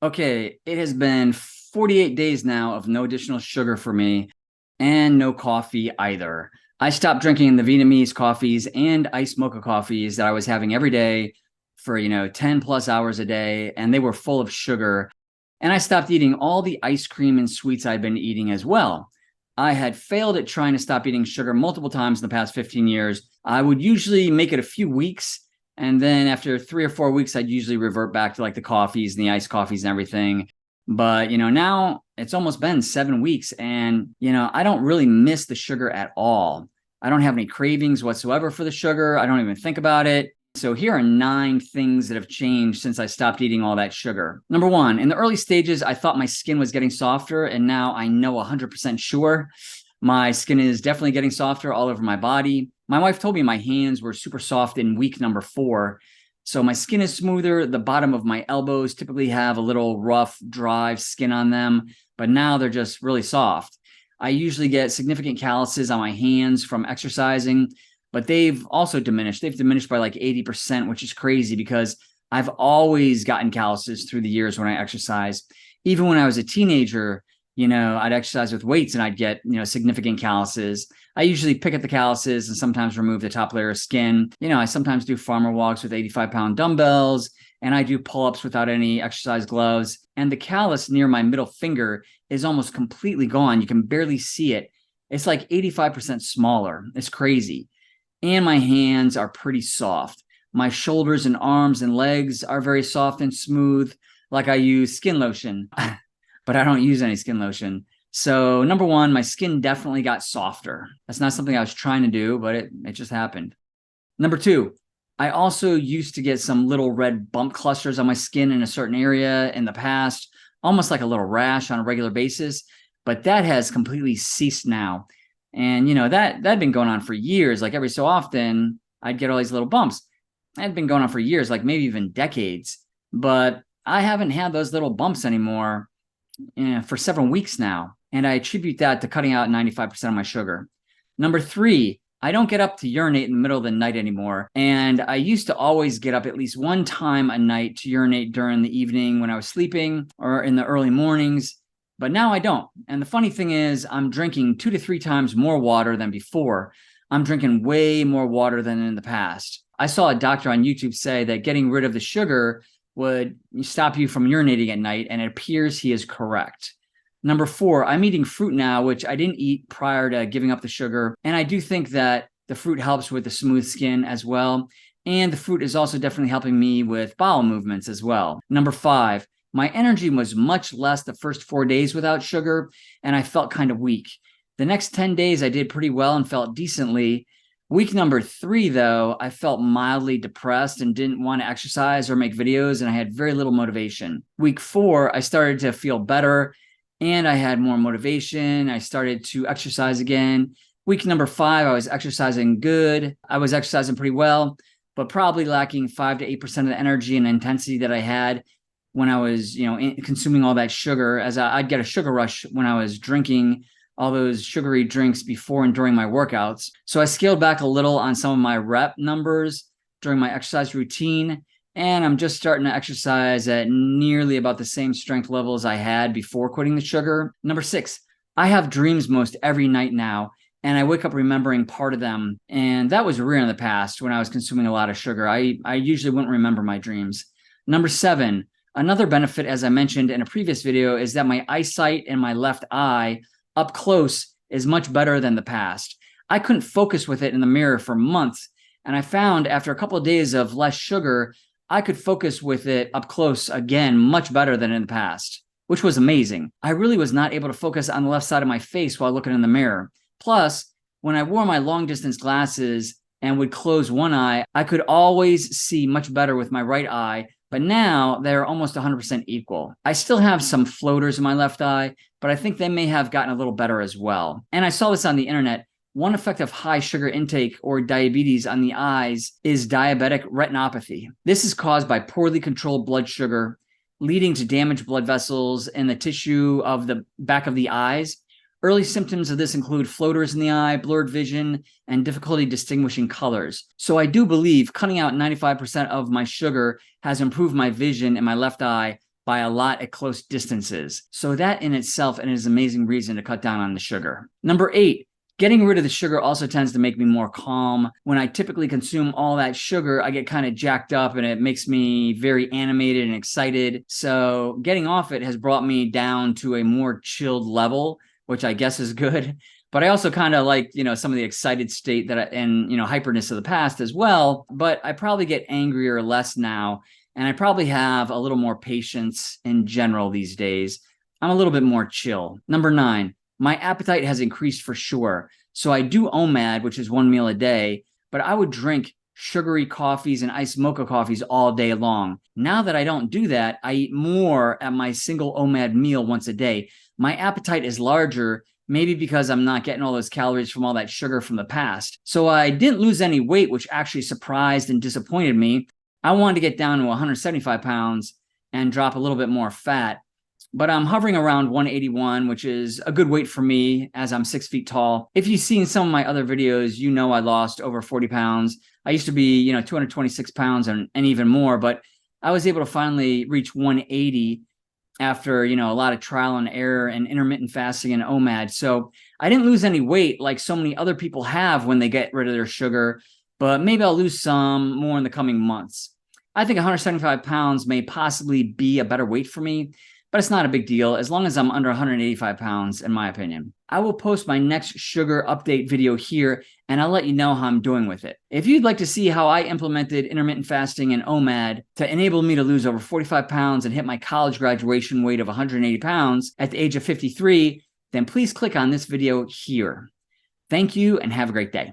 Okay, it has been 48 days now of no additional sugar for me and no coffee either. I stopped drinking the Vietnamese coffees and iced mocha coffees that I was having every day for, 10 plus hours a day, and they were full of sugar. And I stopped eating all the ice cream and sweets I'd been eating as well. I had failed at trying to stop eating sugar multiple times in the past 15 years. I would usually make it a few weeks, and then after 3 or 4 weeks, I'd usually revert back to like the coffees and the iced coffees and everything. But, now it's almost been 7 weeks and, I don't really miss the sugar at all. I don't have any cravings whatsoever for the sugar. I don't even think about it. So here are 9 things that have changed since I stopped eating all that sugar. Number one, in the early stages, I thought my skin was getting softer, and now I know 100% sure my skin is definitely getting softer all over my body. My wife told me my hands were super soft in week number 4. So my skin is smoother. The bottom of my elbows typically have a little rough, dry skin on them, but now they're just really soft. I usually get significant calluses on my hands from exercising, but they've also diminished. They've diminished by like 80%, which is crazy because I've always gotten calluses through the years when I exercise. Even when I was a teenager, I'd exercise with weights and I'd get, significant calluses. I usually pick at the calluses and sometimes remove the top layer of skin. I sometimes do farmer walks with 85-pound dumbbells, and I do pull-ups without any exercise gloves. And the callus near my middle finger is almost completely gone. You can barely see it. It's like 85% smaller. It's crazy. And my hands are pretty soft. My shoulders and arms and legs are very soft and smooth, like I use skin lotion. But I don't use any skin lotion. So number one, my skin definitely got softer. That's not something I was trying to do, but it just happened. Number two, I also used to get some little red bump clusters on my skin in a certain area in the past, almost like a little rash on a regular basis, but that has completely ceased now. And that'd been going on for years. Like every so often, I'd get all these little bumps. That had been going on for years, like maybe even decades. But I haven't had those little bumps anymore for several weeks now, and I attribute that to cutting out 95% of my sugar. Number three, I don't get up to urinate in the middle of the night anymore, and I used to always get up at least one time a night to urinate during the evening when I was sleeping or in the early mornings, but now I don't. And the funny thing is, I'm drinking 2 to 3 times more water than before. I'm drinking way more water than in the past. I saw a doctor on YouTube say that getting rid of the sugar would stop you from urinating at night, and it appears he is correct. Number 4, I'm eating fruit now, which I didn't eat prior to giving up the sugar, and I do think that the fruit helps with the smooth skin as well, and the fruit is also definitely helping me with bowel movements as well. Number 5, my energy was much less the first 4 days without sugar, and I felt kind of weak. The next 10 days I did pretty well and felt decently. Week number 3, though, I felt mildly depressed and didn't want to exercise or make videos, and I had very little motivation. Week 4, I started to feel better, and I had more motivation. I started to exercise again. Week number 5, I was exercising good. I was exercising pretty well, but probably lacking 5 to 8% of the energy and intensity that I had when I was, consuming all that sugar, as I'd get a sugar rush when I was drinking all those sugary drinks before and during my workouts. So I scaled back a little on some of my rep numbers during my exercise routine, and I'm just starting to exercise at nearly about the same strength levels I had before quitting the sugar. Number 6, I have dreams most every night now, and I wake up remembering part of them, and that was rare in the past when I was consuming a lot of sugar. I usually wouldn't remember my dreams. Number 7, another benefit, as I mentioned in a previous video, is that my eyesight in my left eye up close is much better than the past. I couldn't focus with it in the mirror for months, and I found after a couple of days of less sugar, I could focus with it up close again much better than in the past, which was amazing. I really was not able to focus on the left side of my face while looking in the mirror. Plus, when I wore my long distance glasses and would close one eye, I could always see much better with my right eye, but now they're almost 100% equal. I still have some floaters in my left eye, but I think they may have gotten a little better as well. And I saw this on the internet. One effect of high sugar intake or diabetes on the eyes is diabetic retinopathy. This is caused by poorly controlled blood sugar, leading to damaged blood vessels in the tissue of the back of the eyes. Early symptoms of this include floaters in the eye, blurred vision, and difficulty distinguishing colors. So I do believe cutting out 95% of my sugar has improved my vision in my left eye, by a lot at close distances. So that in itself is an amazing reason to cut down on the sugar. Number 8, getting rid of the sugar also tends to make me more calm. When I typically consume all that sugar, I get kind of jacked up and it makes me very animated and excited. So getting off it has brought me down to a more chilled level, which I guess is good. But I also kind of like, some of the excited state and hyperness of the past as well. But I probably get angrier less now. And I probably have a little more patience in general these days. I'm a little bit more chill. Number 9, my appetite has increased for sure. So I do OMAD, which is 1 meal a day, but I would drink sugary coffees and iced mocha coffees all day long. Now that I don't do that, I eat more at my single OMAD meal once a day. My appetite is larger, maybe because I'm not getting all those calories from all that sugar from the past. So I didn't lose any weight, which actually surprised and disappointed me. I wanted to get down to 175 pounds and drop a little bit more fat, but I'm hovering around 181, which is a good weight for me as I'm 6 feet tall. If you've seen some of my other videos, I lost over 40 pounds. I used to be, 226 pounds and even more, but I was able to finally reach 180 after, a lot of trial and error and intermittent fasting and OMAD. So I didn't lose any weight like so many other people have when they get rid of their sugar, but maybe I'll lose some more in the coming months. I think 175 pounds may possibly be a better weight for me, but it's not a big deal as long as I'm under 185 pounds, in my opinion. I will post my next sugar update video here, and I'll let you know how I'm doing with it. If you'd like to see how I implemented intermittent fasting and OMAD to enable me to lose over 45 pounds and hit my college graduation weight of 180 pounds at the age of 53, then please click on this video here. Thank you and have a great day.